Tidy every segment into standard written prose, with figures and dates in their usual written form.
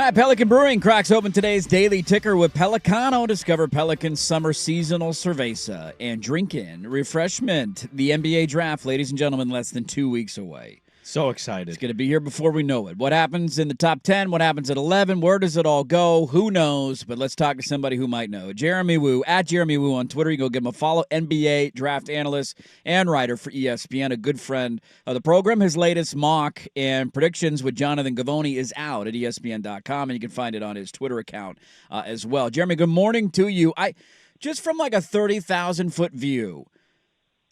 All right, Pelican Brewing cracks open today's daily ticker with Pelicano. Discover Pelican's summer seasonal cerveza and drink in refreshment. The NBA draft, ladies and gentlemen, less than 2 weeks away. So excited. It's going to be here before we know it. What happens in the top 10? What happens at 11? Where does it all go? Who knows? But let's talk to somebody who might know. Jeremy Woo, at Jeremy Woo on Twitter. You can go give him a follow. NBA draft analyst and writer for ESPN, a good friend of the program. His latest mock and predictions with Jonathan Givony is out at ESPN.com, and you can find it on his Twitter account as well. Jeremy, good morning to you. Just from like a 30,000-foot view,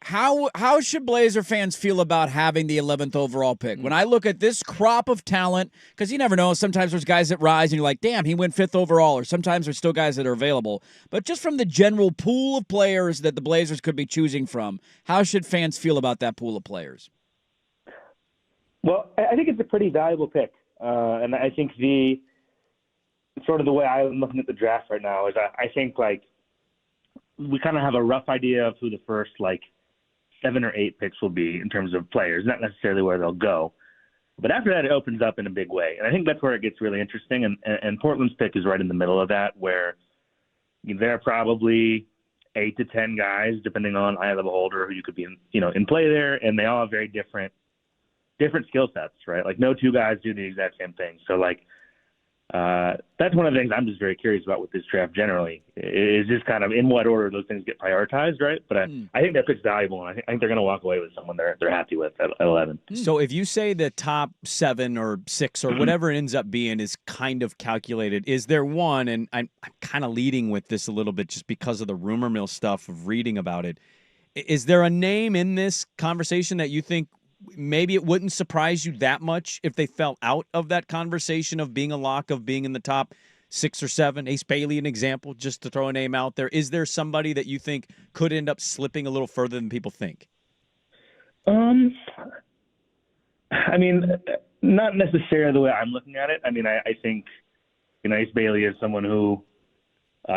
How should Blazer fans feel about having the 11th overall pick? When I look at this crop of talent, because you never know, sometimes there's guys that rise and you're like, damn, he went 5th overall, or sometimes there's still guys that are available. But just from the general pool of players that the Blazers could be choosing from, how should fans feel about that pool of players? Well, I think it's a pretty valuable pick. And I think the way I'm looking at the draft right now is I think, like, we kind of have a rough idea of who the first, 7 or 8 picks will be in terms of players, not necessarily where they'll go. But after that, it opens up in a big way. And I think that's where it gets really interesting. And Portland's pick is right in the middle of that, where there are probably 8 to 10 guys, depending on eye of the beholder, who you could be in play there. And they all have very different skill sets, right? Like, no two guys do the exact same thing. So, that's one of the things I'm just very curious about with this draft generally, is just kind of in what order those things get prioritized, right? But I think that pick's valuable, and I think they're going to walk away with someone they're happy with at 11. So if you say the top 7 or 6 or whatever it ends up being is kind of calculated, is there one, and I'm kind of leading with this a little bit just because of the rumor mill stuff of reading about it, is there a name in this conversation that you think maybe it wouldn't surprise you that much if they fell out of that conversation of being a lock, of being in the top 6 or 7? Ace Bailey, an example, just to throw a name out there. Is there somebody that you think could end up slipping a little further than people think? I mean, not necessarily the way I'm looking at it. I mean, I think, Ace Bailey is someone who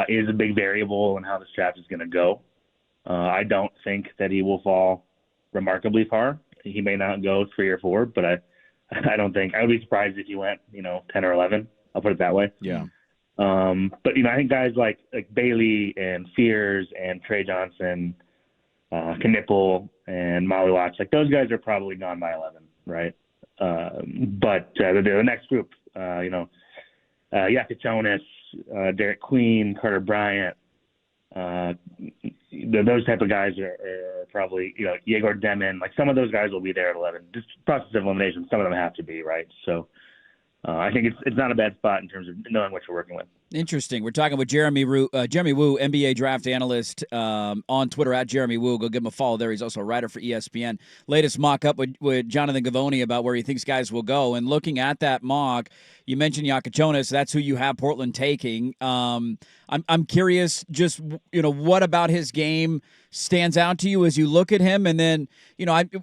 is a big variable in how this draft is going to go. I don't think that he will fall remarkably far. He may not go 3 or 4, but I don't think – I would be surprised if he went, 10 or 11. I'll put it that way. Yeah. But, I think guys like Bailey and Fears and Trey Johnson, Knipple and Molly Watts, those guys are probably gone by 11, right? But the next group, Yakachonis, Derek Queen, Carter Bryant, those type of guys are probably, Yegor Demin, some of those guys will be there at 11. Just process of elimination, some of them have to be, right? So I think it's not a bad spot in terms of knowing what you're working with. Interesting. We're talking with Jeremy Woo, NBA draft analyst on Twitter at Jeremy Woo. Go give him a follow there. He's also a writer for ESPN. Latest mock-up with Jonathan Givony about where he thinks guys will go. And looking at that mock, you mentioned Yakachonis. That's who you have Portland taking. I'm curious just, what about his game stands out to you as you look at him? And then,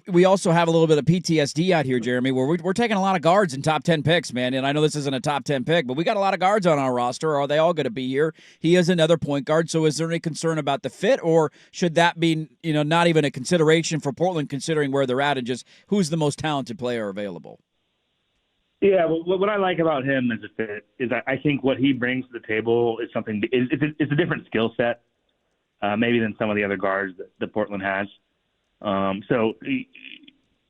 we also have a little bit of PTSD out here, Jeremy, where we're taking a lot of guards in top 10 picks, man. And I know this isn't a top 10 pick, but we got a lot of guards on our roster. Are they all going to be here? He is another point guard. So is there any concern about the fit, or should that be, not even a consideration for Portland, considering where they're at and just who's the most talented player available? Yeah, well, what I like about him as a fit is I think what he brings to the table is something. It's a different skill set, maybe than some of the other guards that Portland has. So,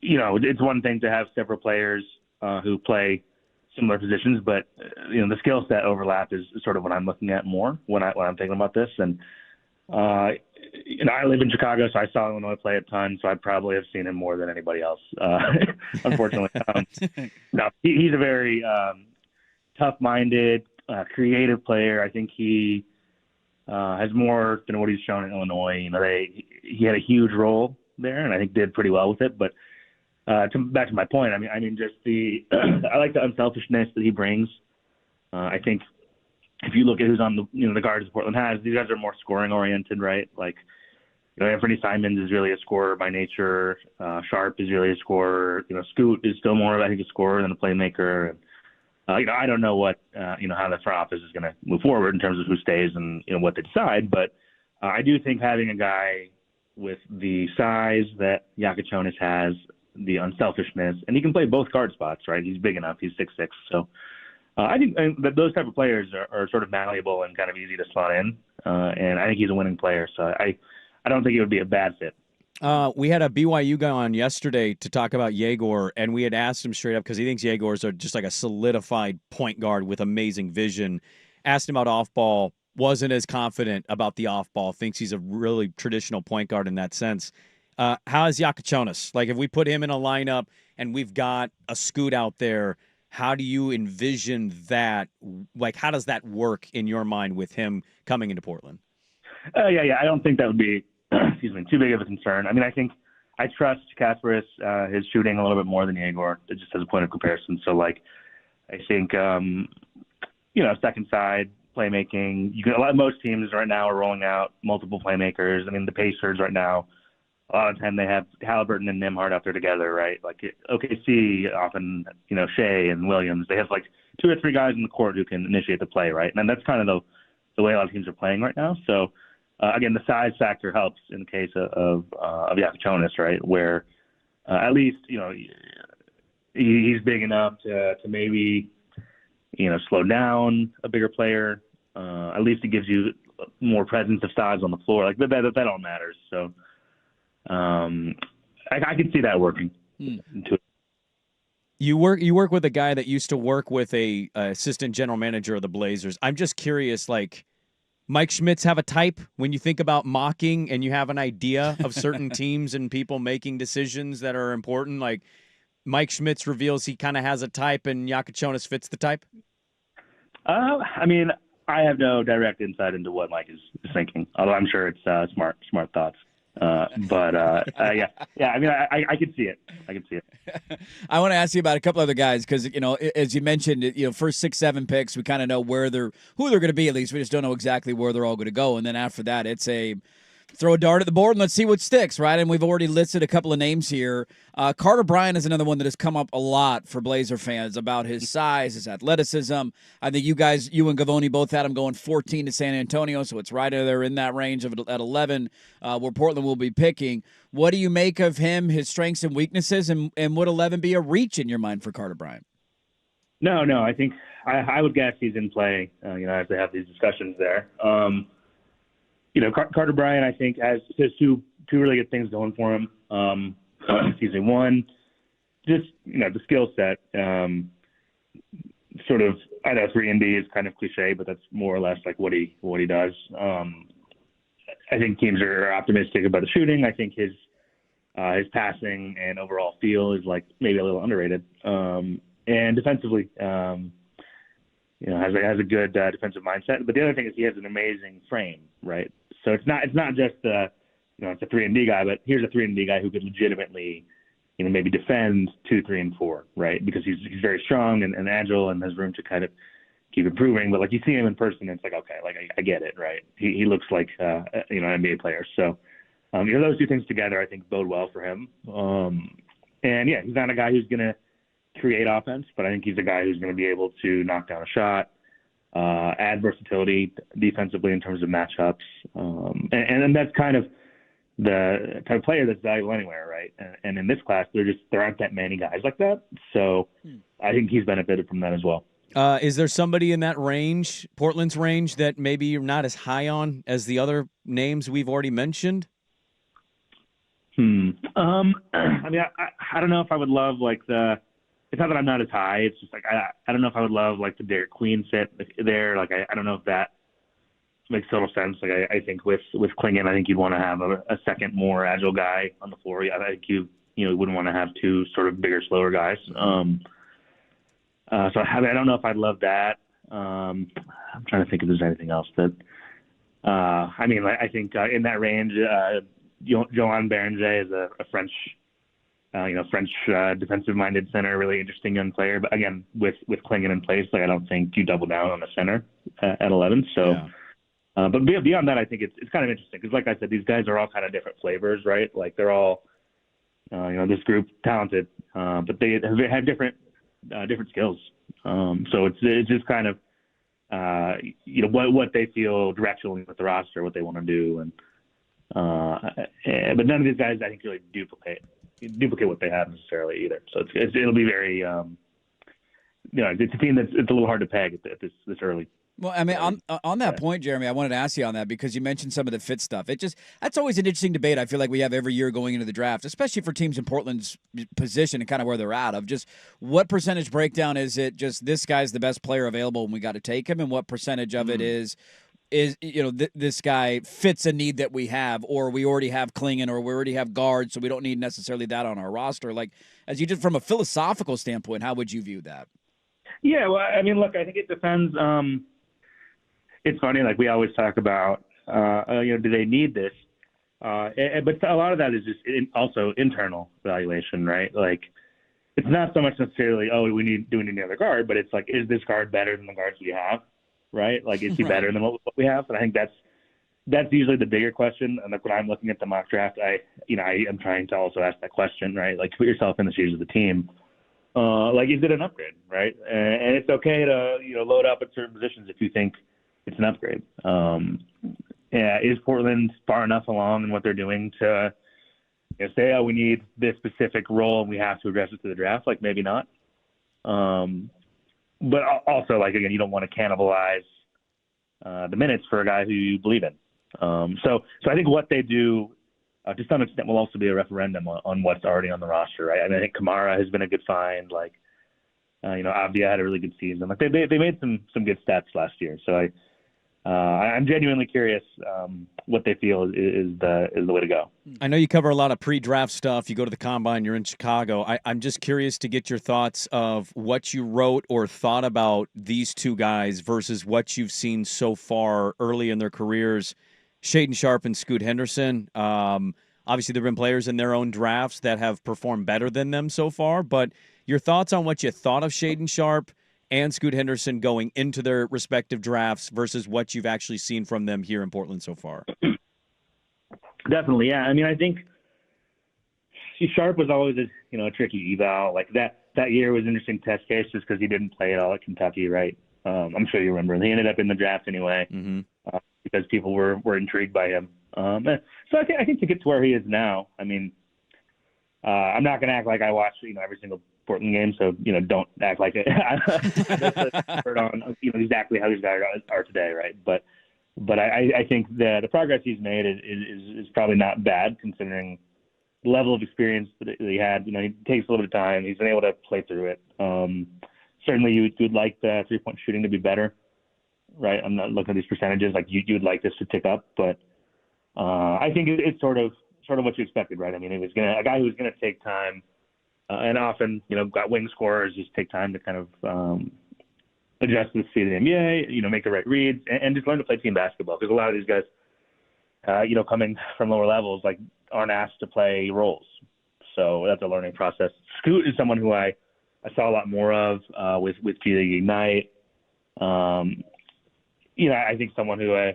it's one thing to have several players who play similar positions, but the skill set overlap is sort of what I'm looking at more when I'm thinking about this. And I live in Chicago, so I saw Illinois play a ton, so I probably have seen him more than anybody else, unfortunately. No, he's a very tough-minded, creative player. I think he has more than what he's shown in Illinois. He had a huge role there, and I think did pretty well with it. But back to my point, I mean, just I like the unselfishness that he brings. I think if you look at who's on the guards that Portland has, these guys are more scoring oriented, right? Anthony Simons is really a scorer by nature. Sharp is really a scorer. Scoot is still more, I think, a scorer than a playmaker. And I don't know what how the front office is going to move forward in terms of who stays and what they decide. But I do think having a guy with the size that Yakachonis has, the unselfishness, and he can play both guard spots, right? He's big enough. He's 6'6", so I think that those type of players are sort of malleable and kind of easy to slot in, and I think he's a winning player. So I don't think it would be a bad fit. We had a BYU guy on yesterday to talk about Yegor, and we had asked him straight up because he thinks Yegor's are just like a solidified point guard with amazing vision. Asked him about off ball, wasn't as confident about the off ball, thinks he's a really traditional point guard in that sense. How is Yakachonis? Like, if we put him in a lineup and we've got a Scoot out there, how do you envision that? Like, how does that work in your mind with him coming into Portland? Yeah. I don't think that would be, excuse me, too big of a concern. I mean, I trust Kasparis, his shooting a little bit more than Yegor, just as a point of comparison. So, like, I think, second side playmaking. Most teams right now are rolling out multiple playmakers. I mean, the Pacers right now, a lot of the time they have Halliburton and Nembhard out there together, right? Like OKC often, Shea and Williams, they have like 2 or 3 guys in the court who can initiate the play, right? And that's kind of the way a lot of teams are playing right now. So again, the size factor helps in the case of Yakachonis, right? Where at least he's big enough to maybe slow down a bigger player. At least it gives you more presence of size on the floor. Like that all matters. So. I can see that working. You work with a guy that used to work with a assistant general manager of the Blazers. I'm just curious, like, Mike Schmitz have a type when you think about mocking and you have an idea of certain teams and people making decisions that are important? Like, Mike Schmitz reveals he kind of has a type and Yakachonis fits the type? I mean, I have no direct insight into what Mike is thinking, although I'm sure it's smart thoughts. Yeah. I mean, I could see it. I want to ask you about a couple other guys because, as you mentioned, first 6, 7 picks, we kind of know who they're going to be. At least we just don't know exactly where they're all going to go. And then after that, it's a throw a dart at the board and let's see what sticks, right? And we've already listed a couple of names here. Carter Bryant is another one that has come up a lot for Blazer fans about his size, his athleticism. I think you and Gavoni both had him going 14 to San Antonio, so it's right there in that range at 11 where Portland will be picking. What do you make of him, his strengths and weaknesses, and would 11 be a reach in your mind for Carter Bryant? No, I think I would guess he's in play, as they have these discussions there. Carter Bryant, I think, has two really good things going for him. One, just the skill set. Sort of, I know 3-and-D is kind of cliche, but that's more or less like what he does. I think teams are optimistic about the shooting. I think his passing and overall feel is like maybe a little underrated. And defensively, has a good defensive mindset. But the other thing is he has an amazing frame, right? So it's not just it's a 3-and-D guy, but here's a 3-and-D guy who could legitimately, maybe defend 2, 3, and 4, right? Because he's very strong and agile and has room to kind of keep improving. But like you see him in person, it's like, okay, like I get it, right? He looks like an NBA player. So those two things together, I think, bode well for him. And yeah, he's not a guy who's going to create offense, but I think he's a guy who's going to be able to knock down a shot, add versatility defensively in terms of matchups. And that's kind of the type of player that's valuable anywhere, right? And in this class, there aren't that many guys like that. So I think he's benefited from that as well. Is there somebody in that range, Portland's range, that maybe you're not as high on as the other names we've already mentioned? I mean, I don't know if I would love it's not that I'm not as high. It's just like I don't know if I would love like the Derek Queen set there. Like I don't know if that makes total sense. Like I think with Klingon, I think you'd want to have a second more agile guy on the floor. I think you wouldn't want to have 2 sort of bigger, slower guys. So I don't know if I'd love that. I'm trying to think if there's anything else that. I think in that range, Joan Berenger is a French. French defensive-minded center, really interesting young player. But again, with Klingon in place, I don't think you double down on the center at 11. So, yeah. But beyond that, I think it's kind of interesting because, like I said, these guys are all kind of different flavors, right? Like they're all, this group talented, but they have different skills. So it's just kind of, what they feel directionally with the roster, what they want to do, and but none of these guys I think really duplicate what they have necessarily either. So it'll be very it's a team it's a little hard to peg at this early. Well, I mean, on that point, Jeremy, I wanted to ask you on that because you mentioned some of the fit stuff. That's always an interesting debate. I feel like we have every year going into the draft, especially for teams in Portland's position and kind of where they're at. Of just what percentage breakdown is it? Just this guy's the best player available and we got to take him, and what percentage of it is this guy fits a need that we have, or we already have Klingon, or we already have guards, so we don't need necessarily that on our roster. Like, as you did from a philosophical standpoint, how would you view that? Yeah, well, I mean, look, I think it depends. It's funny, like we always talk about, do they need this? But a lot of that is just also internal evaluation, right? Like, it's not so much necessarily, do we need another guard, but it's like, is this guard better than the guards we have, right? Like, is he better than what we have? And I think that's usually the bigger question. And like when I'm looking at the mock draft, I am trying to also ask that question, right? Like, put yourself in the shoes of the team. Like, is it an upgrade, right? And it's okay to load up at certain positions if you think it's an upgrade. Is Portland far enough along in what they're doing to say, we need this specific role and we have to address it to the draft? Like, maybe not. But also, like, again, you don't want to cannibalize the minutes for a guy who you believe in. So I think what they do to some extent will also be a referendum on what's already on the roster, right? I mean, I think Kamara has been a good find. Like, Avdia had a really good season. Like, they made some good stats last year. So I'm genuinely curious what they feel is the way to go. I know you cover a lot of pre-draft stuff. You go to the Combine. You're in Chicago. I'm just curious to get your thoughts of what you wrote or thought about these two guys versus what you've seen so far early in their careers, Shaedon Sharpe and Scoot Henderson. Obviously, there have been players in their own drafts that have performed better than them so far, but your thoughts on what you thought of Shaedon Sharpe and Scoot Henderson going into their respective drafts versus what you've actually seen from them here in Portland so far. Definitely, yeah. I mean, I think Sharpe was always a tricky eval. Like that year was an interesting test case just because he didn't play at all at Kentucky, right? I'm sure you remember. He ended up in the draft anyway because people were intrigued by him. So I think to get to where he is now, I mean, I'm not going to act like I watch every single Portland game, so don't act like it. on exactly how these guys are today, right? But I think that the progress he's made is probably not bad considering the level of experience that he had. He takes a little bit of time. He's been able to play through it. Certainly, you'd like the 3-point shooting to be better, right? I'm not looking at these percentages. Like you'd like this to tick up, but I think it's sort of what you expected, right? I mean, a guy who was gonna take time. And often, got wing scorers just take time to kind of adjust to the speed of the NBA, make the right reads, and just learn to play team basketball. Because a lot of these guys, coming from lower levels, like aren't asked to play roles. So that's a learning process. Scoot is someone who I saw a lot more of with G League Ignite. I think someone who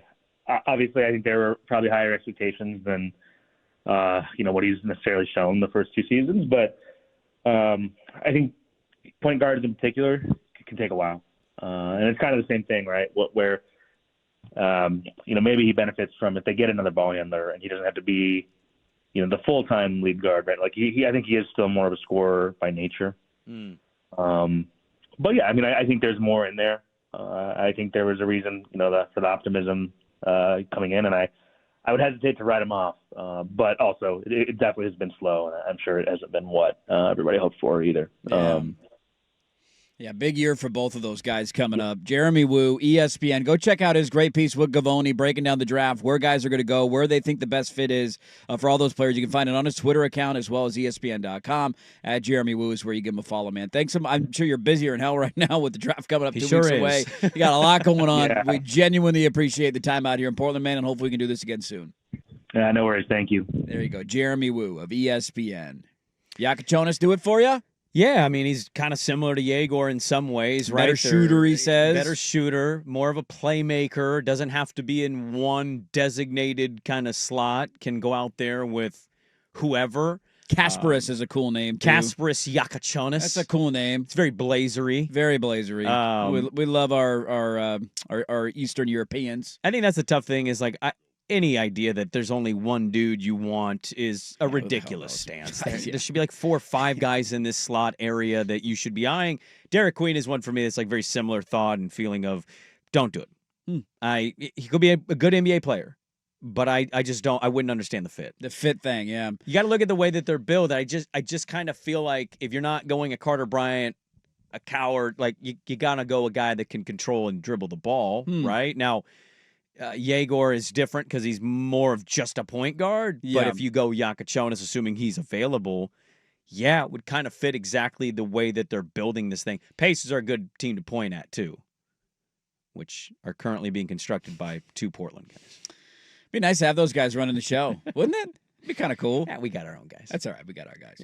obviously I think there were probably higher expectations than what he's necessarily shown the first two seasons, but. I think point guards in particular can take a while. And it's kind of the same thing, right? Where maybe he benefits from if they get another ball handler and he doesn't have to be, the full-time lead guard, right? Like I think he is still more of a scorer by nature. But yeah, I mean, I think there's more in there. I think there was a reason, for the optimism coming in, and I would hesitate to write him off, but also it definitely has been slow, and I'm sure it hasn't been what everybody hoped for either. Yeah, big year for both of those guys coming up. Jeremy Woo, ESPN. Go check out his great piece with Gavoni breaking down the draft, where guys are going to go, where they think the best fit is for all those players. You can find it on his Twitter account as well as ESPN.com. At Jeremy Woo is where you give him a follow, man. Thanks. I'm sure you're busier than hell right now with the draft coming up 2 weeks away. You got a lot going on. Yeah. We genuinely appreciate the time out here in Portland, man, and hopefully we can do this again soon. Yeah, no worries. Thank you. There you go. Jeremy Woo of ESPN. Yakachonis do it for you? Yeah, I mean, he's kind of similar to Yegor in some ways, right? Better shooter, he says. Better shooter, more of a playmaker, doesn't have to be in one designated kind of slot, can go out there with whoever. Kasparis is a cool name, too. Kasparis Yakachonis. That's a cool name. It's very blazery. Very blazery. We love our Eastern Europeans. I think that's the tough thing is, like, any idea that there's only one dude you want is a ridiculous stance. There should be like 4 or 5 guys in this slot area that you should be eyeing. Derek Queen is one for me that's like very similar thought and feeling of don't do it. He could be a good NBA player, but I just don't. I wouldn't understand the fit. The fit thing, yeah. You got to look at the way that they're built. I just kind of feel like if you're not going a Carter Bryant, a coward, like you gotta go a guy that can control and dribble the ball, right? Now, Yegor is different because he's more of just a point guard. Yeah. But if you go Yakachonis, assuming he's available, yeah, it would kind of fit exactly the way that they're building this thing. Pacers are a good team to point at too, which are currently being constructed by 2 Portland guys. Be nice to have those guys running the show, wouldn't it? Be kind of cool. Yeah, we got our own guys. That's all right. We got our guys.